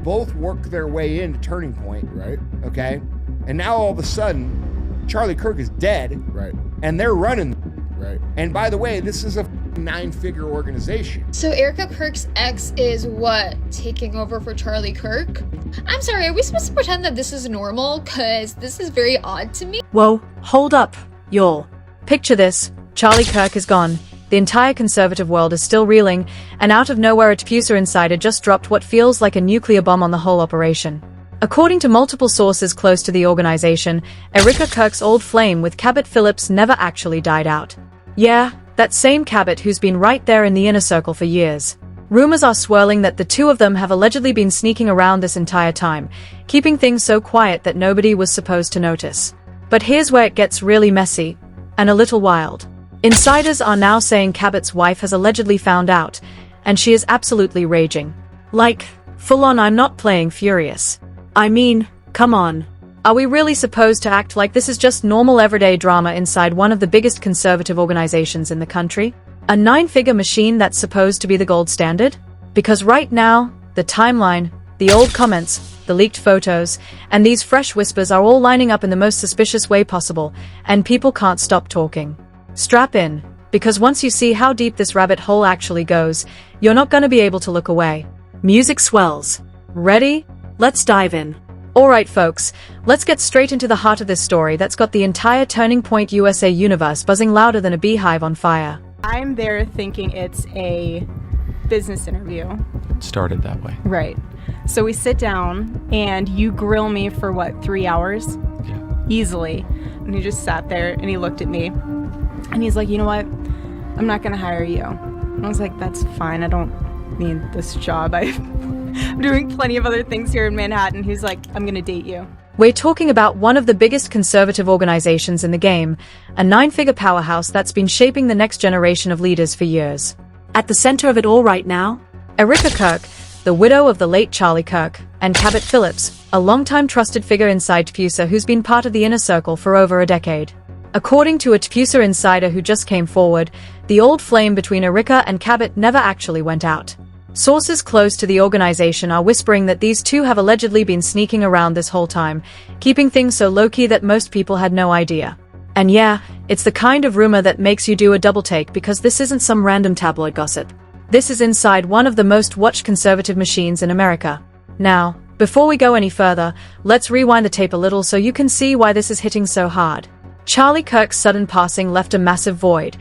Both work their way into Turning Point, right? Okay, and now all of a sudden, Charlie Kirk is dead, right? And they're running, right? And by the way, this is a 9-figure organization. So Erika Kirk's ex is what, taking over for Charlie Kirk? I'm sorry, are we supposed to pretend that this is normal? Cause this is very odd to me. Whoa, hold up, y'all. Picture this: Charlie Kirk is gone. The entire conservative world is still reeling, and out of nowhere a TPUSA insider just dropped what feels like a nuclear bomb on the whole operation. According to multiple sources close to the organization, Erika Kirk's old flame with Cabot Phillips never actually died out. Yeah, that same Cabot who's been right there in the inner circle for years. Rumors are swirling that the two of them have allegedly been sneaking around this entire time, keeping things so quiet that nobody was supposed to notice. But here's where it gets really messy, and a little wild. Insiders are now saying Cabot's wife has allegedly found out, and she is absolutely raging. Like, full on I'm not playing furious. I mean, come on. Are we really supposed to act like this is just normal everyday drama inside one of the biggest conservative organizations in the country? A 9-figure machine that's supposed to be the gold standard? Because right now, the timeline, the old comments, the leaked photos, and these fresh whispers are all lining up in the most suspicious way possible, and people can't stop talking. Strap in, because once you see how deep this rabbit hole actually goes, you're not going to be able to look away. Music swells. Ready? Let's dive in. Alright folks, let's get straight into the heart of this story that's got the entire Turning Point USA universe buzzing louder than a beehive on fire. I'm there thinking it's a business interview. It started that way. Right. So we sit down and you grill me for what, 3 hours? Yeah. Easily. And he just sat there and he looked at me. And he's like, you know what? I'm not going to hire you. And I was like, that's fine. I don't need this job. I'm doing plenty of other things here in Manhattan. He's like, I'm going to date you. We're talking about one of the biggest conservative organizations in the game, a 9-figure powerhouse that's been shaping the next generation of leaders for years. At the center of it all right now, Erika Kirk, the widow of the late Charlie Kirk, and Cabot Phillips, a longtime trusted figure inside TPUSA who's been part of the inner circle for over a decade. According to a TPUSA insider who just came forward, the old flame between Erika and Cabot never actually went out. Sources close to the organization are whispering that these two have allegedly been sneaking around this whole time, keeping things so low-key that most people had no idea. And yeah, it's the kind of rumor that makes you do a double take because this isn't some random tabloid gossip. This is inside one of the most watched conservative machines in America. Now, before we go any further, let's rewind the tape a little so you can see why this is hitting so hard. Charlie Kirk's sudden passing left a massive void,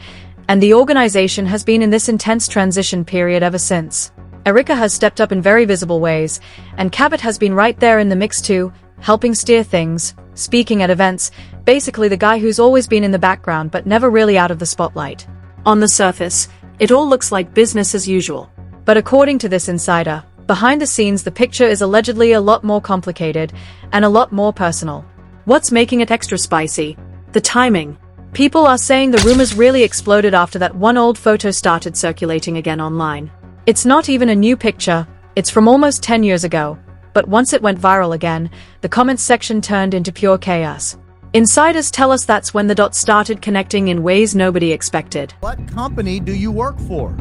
and the organization has been in this intense transition period ever since. Erika has stepped up in very visible ways, and Cabot has been right there in the mix too, helping steer things, speaking at events, basically the guy who's always been in the background but never really out of the spotlight. On the surface, it all looks like business as usual. But according to this insider, behind the scenes the picture is allegedly a lot more complicated, and a lot more personal. What's making it extra spicy? The timing. People are saying the rumors really exploded after that one old photo started circulating again online. It's not even a new picture, it's from almost 10 years ago, but once it went viral again, the comments section turned into pure chaos. Insiders tell us that's when the dots started connecting in ways nobody expected. What company do you work for?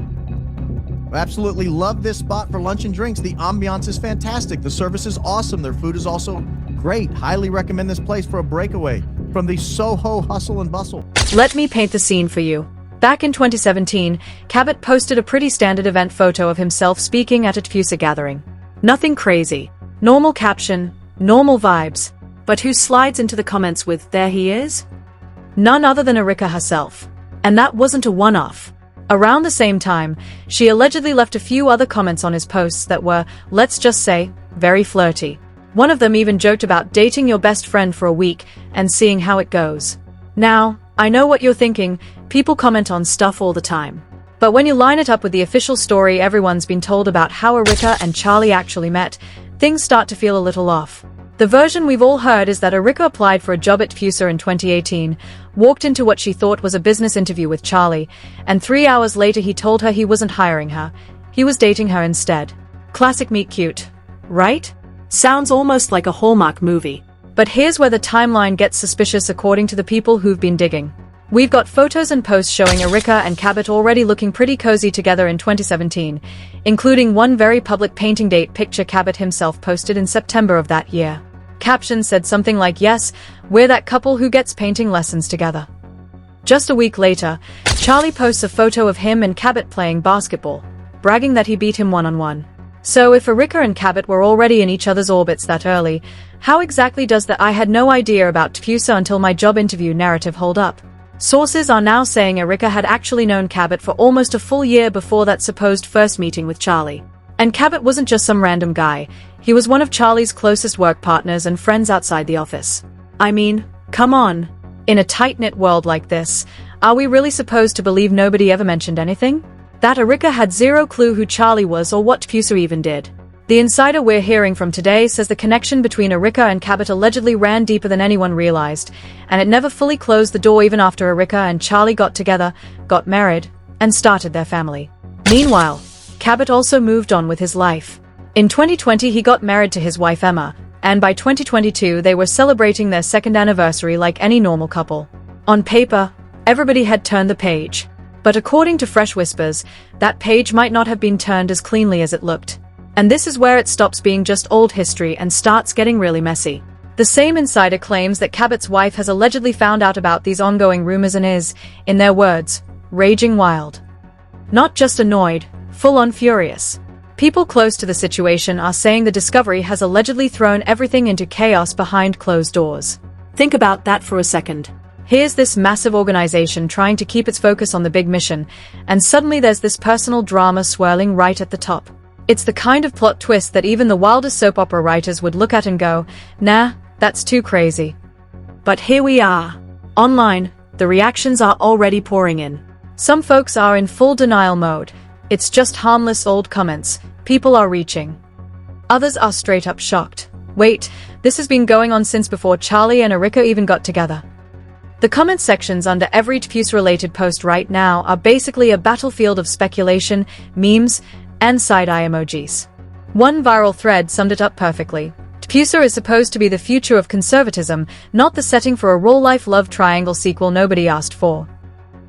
I absolutely love this spot for lunch and drinks. The ambiance is fantastic. The service is awesome. Their food is also great. Highly recommend this place for a breakaway from the Soho hustle and bustle. Let me paint the scene for you. Back in 2017, Cabot posted a pretty standard event photo of himself speaking at a TPUSA gathering. Nothing crazy. Normal caption, normal vibes. But who slides into the comments with, "There he is"? None other than Erika herself. And that wasn't a one-off. Around the same time, she allegedly left a few other comments on his posts that were, let's just say, very flirty. One of them even joked about dating your best friend for a week and seeing how it goes. Now, I know what you're thinking, people comment on stuff all the time. But when you line it up with the official story everyone's been told about how Erika and Charlie actually met, things start to feel a little off. The version we've all heard is that Erika applied for a job at TPUSA in 2018, walked into what she thought was a business interview with Charlie, and 3 hours later he told her he wasn't hiring her, he was dating her instead. Classic meet cute, right? Sounds almost like a Hallmark movie. But here's where the timeline gets suspicious according to the people who've been digging. We've got photos and posts showing Erika and Cabot already looking pretty cozy together in 2017, including one very public painting date picture Cabot himself posted in September of that year. Caption said something like, "Yes, we're that couple who gets painting lessons together." Just a week later, Charlie posts a photo of him and Cabot playing basketball, bragging that he beat him one-on-one. So if Erika and Cabot were already in each other's orbits that early, how exactly does the "I had no idea about TPUSA until my job interview" narrative hold up? Sources are now saying Erika had actually known Cabot for almost a full year before that supposed first meeting with Charlie. And Cabot wasn't just some random guy, he was one of Charlie's closest work partners and friends outside the office. I mean, come on. In a tight-knit world like this, are we really supposed to believe nobody ever mentioned anything? That Erika had zero clue who Charlie was or what TPUSA even did. The insider we're hearing from today says the connection between Erika and Cabot allegedly ran deeper than anyone realized, and it never fully closed the door even after Erika and Charlie got together, got married, and started their family. Meanwhile, Cabot also moved on with his life. In 2020 he got married to his wife Emma, and by 2022 they were celebrating their second anniversary like any normal couple. On paper, everybody had turned the page. But according to Fresh Whispers, that page might not have been turned as cleanly as it looked. And this is where it stops being just old history and starts getting really messy. The same insider claims that Cabot's wife has allegedly found out about these ongoing rumors and is, in their words, raging wild. Not just annoyed, full-on furious. People close to the situation are saying the discovery has allegedly thrown everything into chaos behind closed doors. Think about that for a second. Here's this massive organization trying to keep its focus on the big mission, and suddenly there's this personal drama swirling right at the top. It's the kind of plot twist that even the wildest soap opera writers would look at and go, nah, that's too crazy. But here we are. Online, the reactions are already pouring in. Some folks are in full denial mode. It's just harmless old comments. People are reaching. Others are straight up shocked. Wait, this has been going on since before Charlie and Erika even got together. The comment sections under every TPUSA-related post right now are basically a battlefield of speculation, memes, and side-eye emojis. One viral thread summed it up perfectly. TPUSA is supposed to be the future of conservatism, not the setting for a real-life love triangle sequel nobody asked for.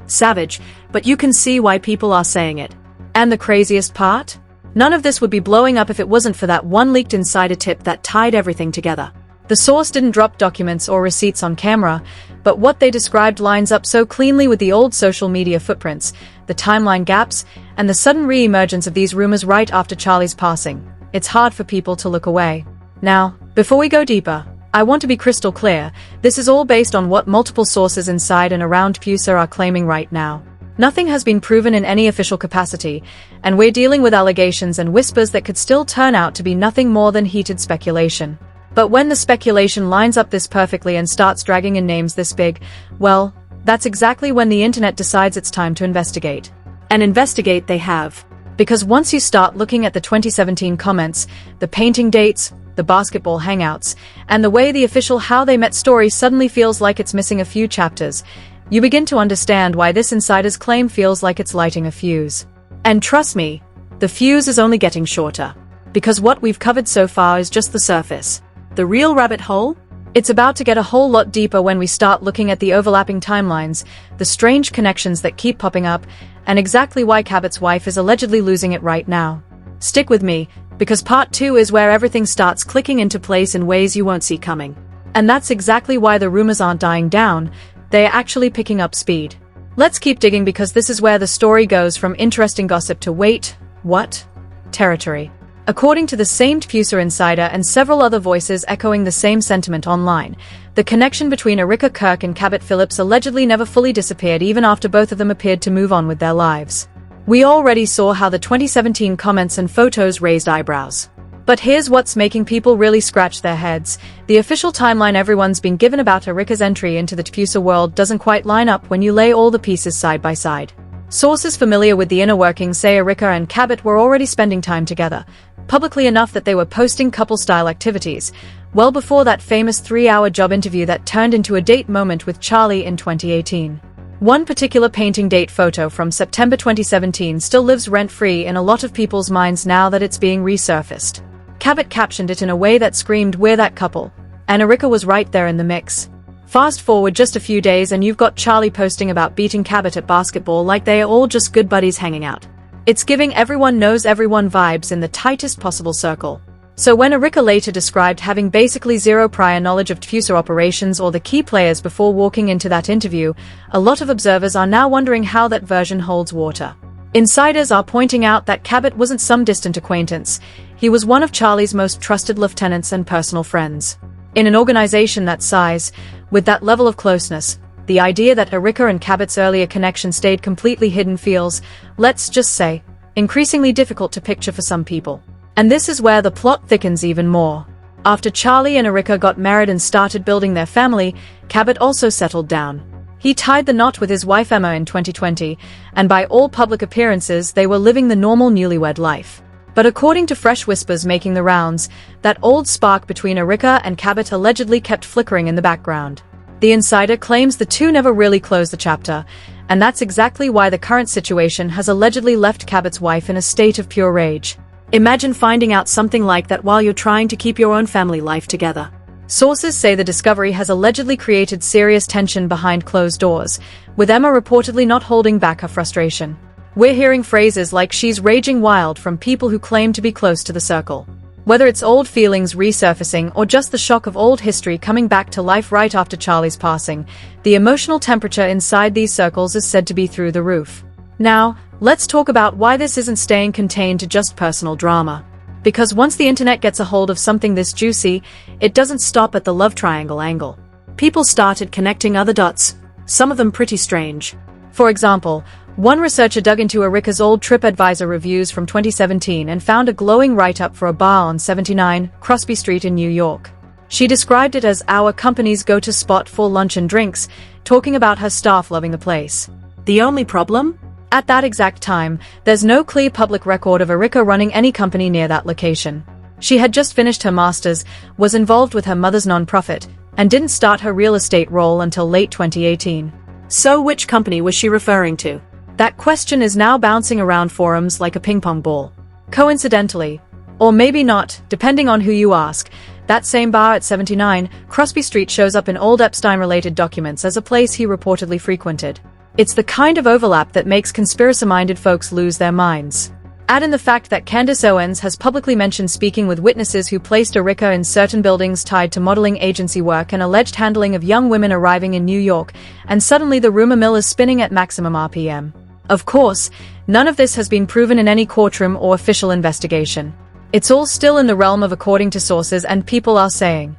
Savage, but you can see why people are saying it. And the craziest part? None of this would be blowing up if it wasn't for that one leaked insider tip that tied everything together. The source didn't drop documents or receipts on camera, but what they described lines up so cleanly with the old social media footprints, the timeline gaps, and the sudden re-emergence of these rumors right after Charlie's passing. It's hard for people to look away. Now, before we go deeper, I want to be crystal clear, this is all based on what multiple sources inside and around TPUSA are claiming right now. Nothing has been proven in any official capacity, and we're dealing with allegations and whispers that could still turn out to be nothing more than heated speculation. But when the speculation lines up this perfectly and starts dragging in names this big, well, that's exactly when the internet decides it's time to investigate. And investigate they have. Because once you start looking at the 2017 comments, the painting dates, the basketball hangouts, and the way the official How They Met story suddenly feels like it's missing a few chapters, you begin to understand why this insider's claim feels like it's lighting a fuse. And trust me, the fuse is only getting shorter. Because what we've covered so far is just the surface. The real rabbit hole? It's about to get a whole lot deeper when we start looking at the overlapping timelines, the strange connections that keep popping up, and exactly why Cabot's wife is allegedly losing it right now. Stick with me, because part 2 is where everything starts clicking into place in ways you won't see coming. And that's exactly why the rumors aren't dying down, they are actually picking up speed. Let's keep digging because this is where the story goes from interesting gossip to wait, what? Territory. According to the same TPUSA insider and several other voices echoing the same sentiment online, the connection between Erika Kirk and Cabot Phillips allegedly never fully disappeared even after both of them appeared to move on with their lives. We already saw how the 2017 comments and photos raised eyebrows. But here's what's making people really scratch their heads. The official timeline everyone's been given about Erika's entry into the TPUSA world doesn't quite line up when you lay all the pieces side by side. Sources familiar with the inner workings say Erika and Cabot were already spending time together, publicly enough that they were posting couple-style activities, well before that famous 3-hour job interview that turned into a date moment with Charlie in 2018. One particular painting date photo from September 2017 still lives rent-free in a lot of people's minds now that it's being resurfaced. Cabot captioned it in a way that screamed, "We're that couple," And Erika was right there in the mix. Fast forward just a few days and you've got Charlie posting about beating Cabot at basketball like they are all just good buddies hanging out. It's giving everyone knows everyone vibes in the tightest possible circle. So when Erika later described having basically zero prior knowledge of TPUSA operations or the key players before walking into that interview, a lot of observers are now wondering how that version holds water. Insiders are pointing out that Cabot wasn't some distant acquaintance. He was one of Charlie's most trusted lieutenants and personal friends. In an organization that size, with that level of closeness, the idea that Erika and Cabot's earlier connection stayed completely hidden feels, let's just say, increasingly difficult to picture for some people. And this is where the plot thickens even more. After Charlie and Erika got married and started building their family, Cabot also settled down. He tied the knot with his wife Emma in 2020, and by all public appearances they were living the normal newlywed life. But according to fresh whispers making the rounds, that old spark between Erika and Cabot allegedly kept flickering in the background. The insider claims the two never really closed the chapter, and that's exactly why the current situation has allegedly left Cabot's wife in a state of pure rage. Imagine finding out something like that while you're trying to keep your own family life together. Sources say the discovery has allegedly created serious tension behind closed doors, with Emma reportedly not holding back her frustration. We're hearing phrases like she's raging wild from people who claim to be close to the circle. Whether it's old feelings resurfacing or just the shock of old history coming back to life right after Charlie's passing, the emotional temperature inside these circles is said to be through the roof. Now, let's talk about why this isn't staying contained to just personal drama. Because once the internet gets a hold of something this juicy, it doesn't stop at the love triangle angle. People started connecting other dots, some of them pretty strange. For example, one researcher dug into Erika's old TripAdvisor reviews from 2017 and found a glowing write-up for a bar on 79 Crosby Street in New York. She described it as our company's go-to spot for lunch and drinks, talking about her staff loving the place. The only problem? At that exact time, there's no clear public record of Erika running any company near that location. She had just finished her master's, was involved with her mother's nonprofit, and didn't start her real estate role until late 2018. So which company was she referring to? That question is now bouncing around forums like a ping-pong ball. Coincidentally, or maybe not, depending on who you ask, that same bar at 79 Crosby Street shows up in old Epstein-related documents as a place he reportedly frequented. It's the kind of overlap that makes conspiracy-minded folks lose their minds. Add in the fact that Candace Owens has publicly mentioned speaking with witnesses who placed Erika in certain buildings tied to modeling agency work and alleged handling of young women arriving in New York, and suddenly the rumor mill is spinning at maximum RPM. Of course, none of this has been proven in any courtroom or official investigation. It's all still in the realm of according to sources and people are saying.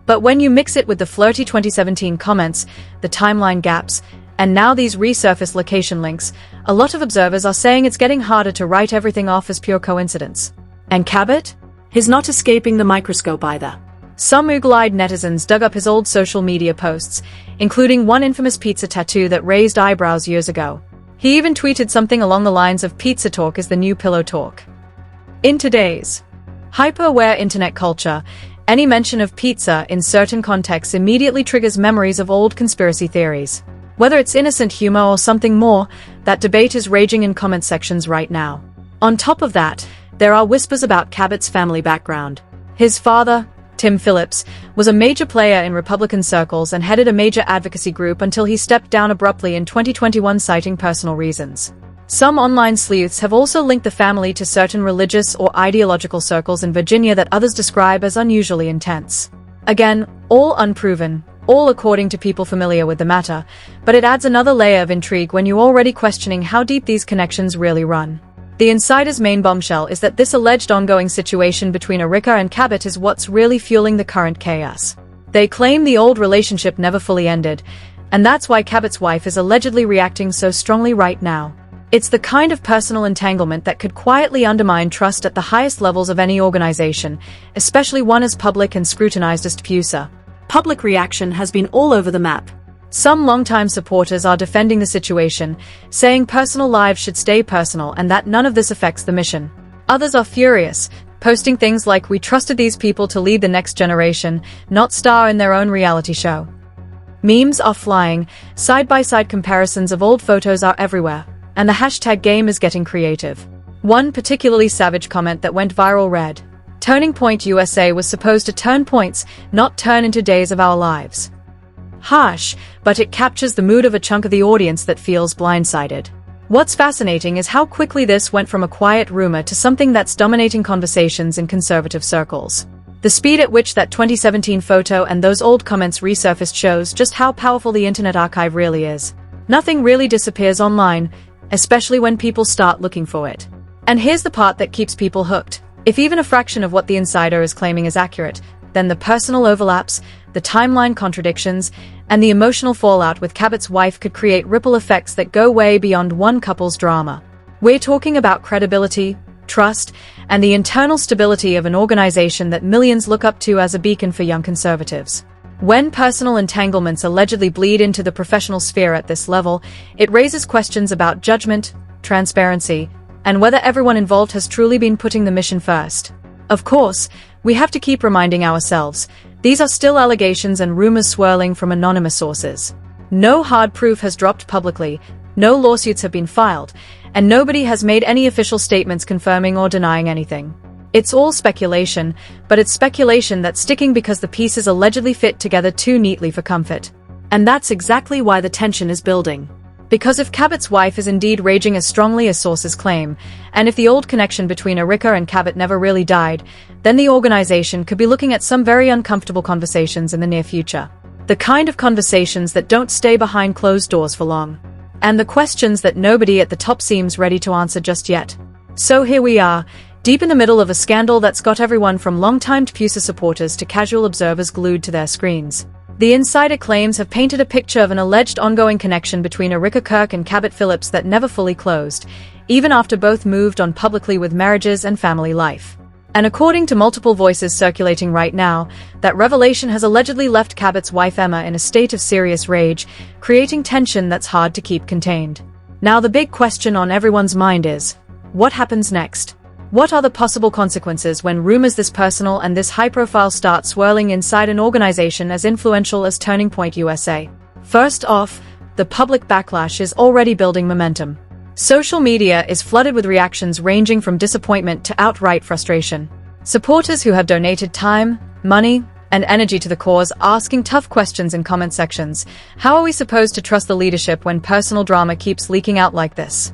But when you mix it with the flirty 2017 comments, the timeline gaps, and now these resurfaced location links, a lot of observers are saying it's getting harder to write everything off as pure coincidence. And Cabot? He's not escaping the microscope either. Some eagle-eyed netizens dug up his old social media posts, including one infamous pizza tattoo that raised eyebrows years ago. He even tweeted something along the lines of "Pizza talk is the new pillow talk." In today's hyper-aware internet culture, any mention of pizza in certain contexts immediately triggers memories of old conspiracy theories. Whether it's innocent humor or something more, that debate is raging in comment sections right now. On top of that, there are whispers about Cabot's family background. His father, Tim Phillips, was a major player in Republican circles and headed a major advocacy group until he stepped down abruptly in 2021 citing personal reasons. Some online sleuths have also linked the family to certain religious or ideological circles in Virginia that others describe as unusually intense. Again, all unproven, all according to people familiar with the matter, but it adds another layer of intrigue when you're already questioning how deep these connections really run. The insider's main bombshell is that this alleged ongoing situation between Erika and Cabot is what's really fueling the current chaos. They claim the old relationship never fully ended, and that's why Cabot's wife is allegedly reacting so strongly right now. It's the kind of personal entanglement that could quietly undermine trust at the highest levels of any organization, especially one as public and scrutinized as TPUSA. Public reaction has been all over the map. Some longtime supporters are defending the situation, saying personal lives should stay personal and that none of this affects the mission. Others are furious, posting things like "We trusted these people to lead the next generation, not star in their own reality show." Memes are flying, side-by-side comparisons of old photos are everywhere, and the hashtag game is getting creative. One particularly savage comment that went viral read, Turning Point USA was supposed to turn points, not turn into days of our lives. Harsh, but it captures the mood of a chunk of the audience that feels blindsided. What's fascinating is how quickly this went from a quiet rumor to something that's dominating conversations in conservative circles. The speed at which that 2017 photo and those old comments resurfaced shows just how powerful the Internet Archive really is. Nothing really disappears online, especially when people start looking for it. And here's the part that keeps people hooked. If even a fraction of what the insider is claiming is accurate, then the personal overlaps, the timeline contradictions, and the emotional fallout with Cabot's wife could create ripple effects that go way beyond one couple's drama. We're talking about credibility, trust, and the internal stability of an organization that millions look up to as a beacon for young conservatives. When personal entanglements allegedly bleed into the professional sphere at this level, it raises questions about judgment, transparency, and whether everyone involved has truly been putting the mission first. Of course, we have to keep reminding ourselves, these are still allegations and rumors swirling from anonymous sources. No hard proof has dropped publicly, no lawsuits have been filed, and nobody has made any official statements confirming or denying anything. It's all speculation, but it's speculation that's sticking because the pieces allegedly fit together too neatly for comfort. And that's exactly why the tension is building. Because if Cabot's wife is indeed raging as strongly as sources claim, and if the old connection between Erika and Cabot never really died, then the organization could be looking at some very uncomfortable conversations in the near future. The kind of conversations that don't stay behind closed doors for long. And the questions that nobody at the top seems ready to answer just yet. So here we are, deep in the middle of a scandal that's got everyone from longtime TPUSA supporters to casual observers glued to their screens. The insider claims have painted a picture of an alleged ongoing connection between Erika Kirk and Cabot Phillips that never fully closed, even after both moved on publicly with marriages and family life. And according to multiple voices circulating right now, that revelation has allegedly left Cabot's wife Emma in a state of serious rage, creating tension that's hard to keep contained. Now the big question on everyone's mind is, what happens next? What are the possible consequences when rumors this personal and this high-profile start swirling inside an organization as influential as Turning Point USA? First off, the public backlash is already building momentum. Social media is flooded with reactions ranging from disappointment to outright frustration. Supporters who have donated time, money, and energy to the cause asking tough questions in comment sections. How are we supposed to trust the leadership when personal drama keeps leaking out like this?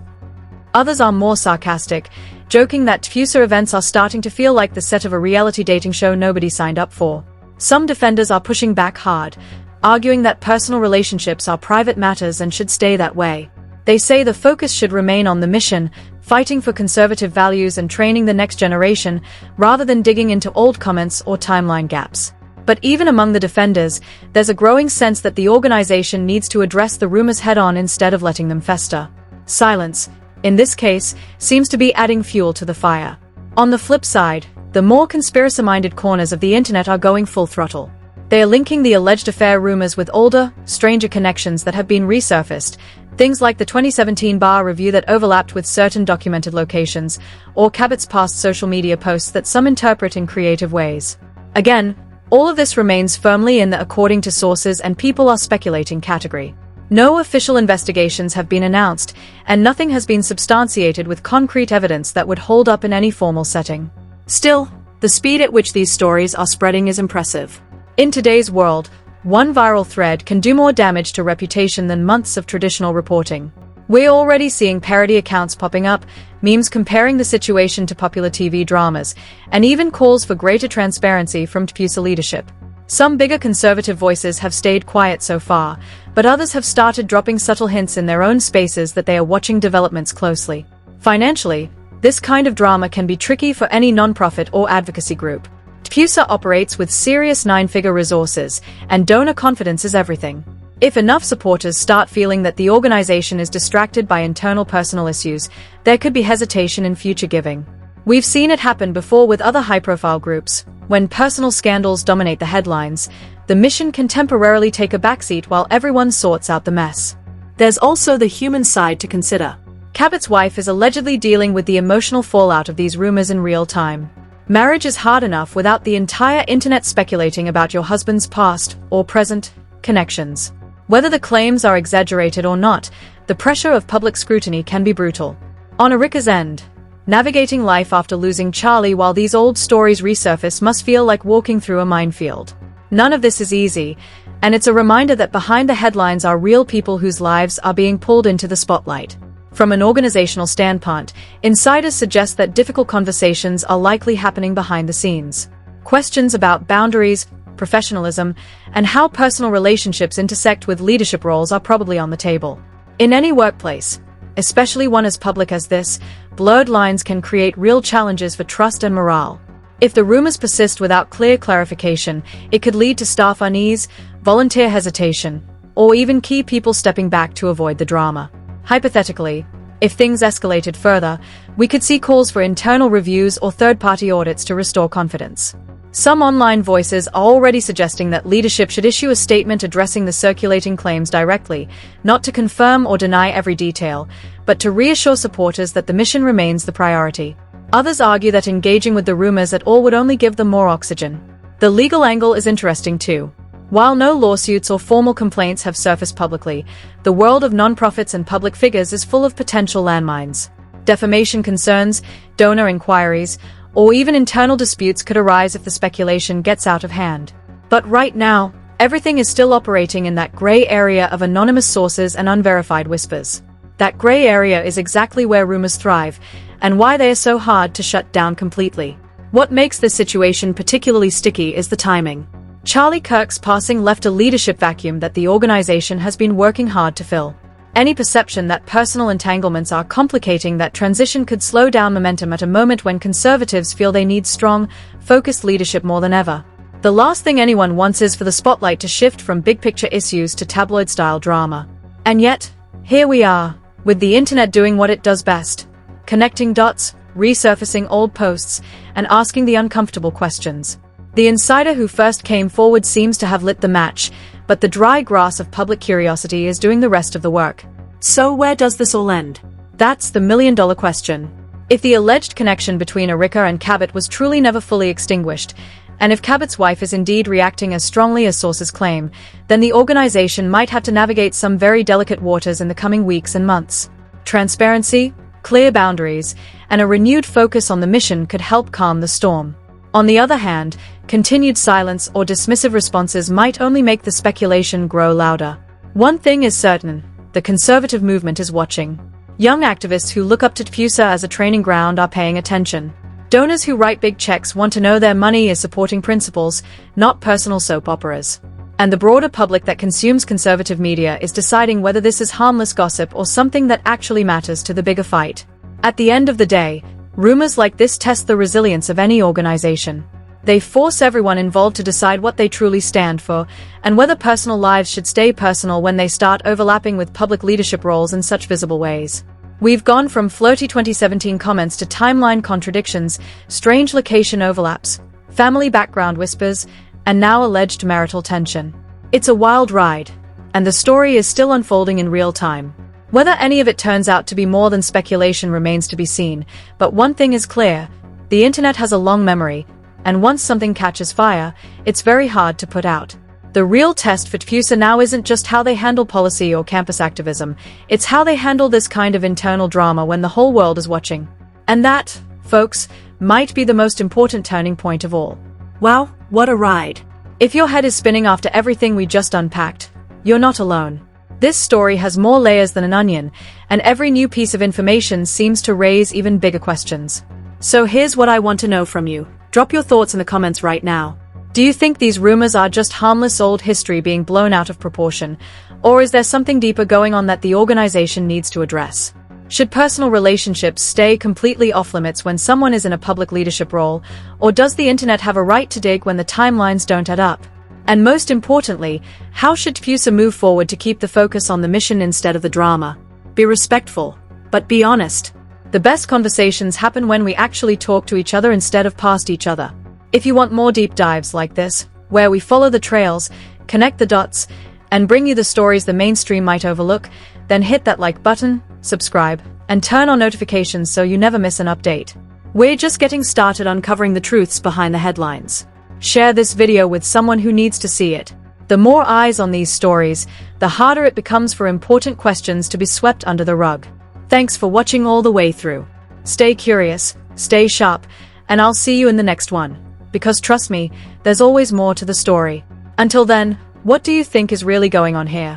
Others are more sarcastic, joking that TPUSA events are starting to feel like the set of a reality dating show nobody signed up for. Some defenders are pushing back hard, arguing that personal relationships are private matters and should stay that way. They say the focus should remain on the mission, fighting for conservative values and training the next generation, rather than digging into old comments or timeline gaps. But even among the defenders, there's a growing sense that the organization needs to address the rumors head-on instead of letting them fester. Silence, in this case, seems to be adding fuel to the fire. On the flip side, the more conspiracy-minded corners of the internet are going full throttle. They are linking the alleged affair rumors with older, stranger connections that have been resurfaced, things like the 2017 bar review that overlapped with certain documented locations, or Cabot's past social media posts that some interpret in creative ways. Again, all of this remains firmly in the according to sources and people are speculating category. No official investigations have been announced, and nothing has been substantiated with concrete evidence that would hold up in any formal setting. Still, the speed at which these stories are spreading is impressive. In today's world, one viral thread can do more damage to reputation than months of traditional reporting. We're already seeing parody accounts popping up, memes comparing the situation to popular TV dramas, and even calls for greater transparency from TPUSA leadership. Some bigger conservative voices have stayed quiet so far, but others have started dropping subtle hints in their own spaces that they are watching developments closely. Financially, this kind of drama can be tricky for any nonprofit or advocacy group. TPUSA operates with serious nine-figure resources, and donor confidence is everything. If enough supporters start feeling that the organization is distracted by internal personal issues, there could be hesitation in future giving. We've seen it happen before with other high-profile groups. When personal scandals dominate the headlines, the mission can temporarily take a backseat while everyone sorts out the mess. There's also the human side to consider. Cabot's wife is allegedly dealing with the emotional fallout of these rumors in real time. Marriage is hard enough without the entire internet speculating about your husband's past or present connections. Whether the claims are exaggerated or not, the pressure of public scrutiny can be brutal. On Erika's end, Navigating life after losing Charlie while these old stories resurface must feel like walking through a minefield. None of this is easy, and it's a reminder that behind the headlines are real people whose lives are being pulled into the spotlight. From an organizational standpoint, insiders suggest that difficult conversations are likely happening behind the scenes. Questions about boundaries, professionalism, and how personal relationships intersect with leadership roles are probably on the table. In any workplace, especially one as public as this, blurred lines can create real challenges for trust and morale. If the rumors persist without clear clarification, it could lead to staff unease, volunteer hesitation, or even key people stepping back to avoid the drama. Hypothetically, if things escalated further, we could see calls for internal reviews or third-party audits to restore confidence. Some online voices are already suggesting that leadership should issue a statement addressing the circulating claims directly, not to confirm or deny every detail, but to reassure supporters that the mission remains the priority. Others argue that engaging with the rumors at all would only give them more oxygen. The legal angle is interesting too. While no lawsuits or formal complaints have surfaced publicly, the world of nonprofits and public figures is full of potential landmines. Defamation concerns, donor inquiries, or even internal disputes could arise if the speculation gets out of hand. But right now, everything is still operating in that gray area of anonymous sources and unverified whispers. That gray area is exactly where rumors thrive, and why they are so hard to shut down completely. What makes this situation particularly sticky is the timing. Charlie Kirk's passing left a leadership vacuum that the organization has been working hard to fill. Any perception that personal entanglements are complicating that transition could slow down momentum at a moment when conservatives feel they need strong, focused leadership more than ever. The last thing anyone wants is for the spotlight to shift from big-picture issues to tabloid-style drama. And yet, here we are, with the internet doing what it does best: connecting dots, resurfacing old posts, and asking the uncomfortable questions. The insider who first came forward seems to have lit the match, but the dry grass of public curiosity is doing the rest of the work. So where does this all end? That's the million-dollar question. If the alleged connection between Erika and Cabot was truly never fully extinguished, and if Cabot's wife is indeed reacting as strongly as sources claim, then the organization might have to navigate some very delicate waters in the coming weeks and months. Transparency, clear boundaries, and a renewed focus on the mission could help calm the storm. On the other hand, continued silence or dismissive responses might only make the speculation grow louder. One thing is certain: the conservative movement is watching. Young activists who look up to TPUSA as a training ground are paying attention. Donors who write big checks want to know their money is supporting principles, not personal soap operas. And the broader public that consumes conservative media is deciding whether this is harmless gossip or something that actually matters to the bigger fight. At the end of the day, rumors like this test the resilience of any organization. They force everyone involved to decide what they truly stand for, and whether personal lives should stay personal when they start overlapping with public leadership roles in such visible ways. We've gone from flirty 2017 comments to timeline contradictions, strange location overlaps, family background whispers, and now alleged marital tension. It's a wild ride, and the story is still unfolding in real time. Whether any of it turns out to be more than speculation remains to be seen, but one thing is clear: the internet has a long memory, and once something catches fire, it's very hard to put out. The real test for TPUSA now isn't just how they handle policy or campus activism, it's how they handle this kind of internal drama when the whole world is watching. And that, folks, might be the most important turning point of all. Wow, what a ride. If your head is spinning after everything we just unpacked, you're not alone. This story has more layers than an onion, and every new piece of information seems to raise even bigger questions. So here's what I want to know from you. Drop your thoughts in the comments right now. Do you think these rumors are just harmless old history being blown out of proportion, or is there something deeper going on that the organization needs to address? Should personal relationships stay completely off-limits when someone is in a public leadership role, or does the internet have a right to dig when the timelines don't add up? And most importantly, how should TPUSA move forward to keep the focus on the mission instead of the drama? Be respectful, but be honest. The best conversations happen when we actually talk to each other instead of past each other. If you want more deep dives like this, where we follow the trails, connect the dots, and bring you the stories the mainstream might overlook, then hit that like button, subscribe, and turn on notifications so you never miss an update. We're just getting started uncovering the truths behind the headlines. Share this video with someone who needs to see it. The more eyes on these stories, the harder it becomes for important questions to be swept under the rug. Thanks for watching all the way through. Stay curious, stay sharp, and I'll see you in the next one. Because trust me, there's always more to the story. Until then, what do you think is really going on here?